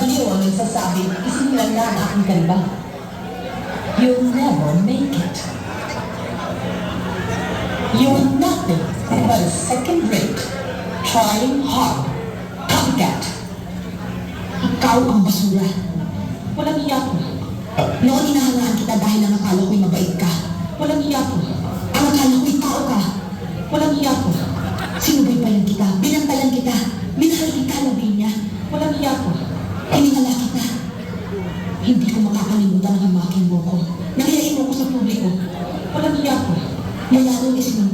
baliw ang nagsasabing isinilang na ang aking ganda. You'll never make it. You're nothing but a second rate, trying hard, copycat. Ikaw ang basura. Walang hiya ko. Noon inahangaan kita dahil ang akala ko'y mabait ka. Walang hiya ko. Ang akala ko'y tao ka. Walang hiya ko. Sinubaybayan kita, binantayan kita, minahal kita ng niya. Walang hiya ko. Hiningala kita. Hindi ko makakalimutan ang hamakin mo ko. Nangiyain mo ko sa publiko. Walang hiya ko. Mula rin isinunod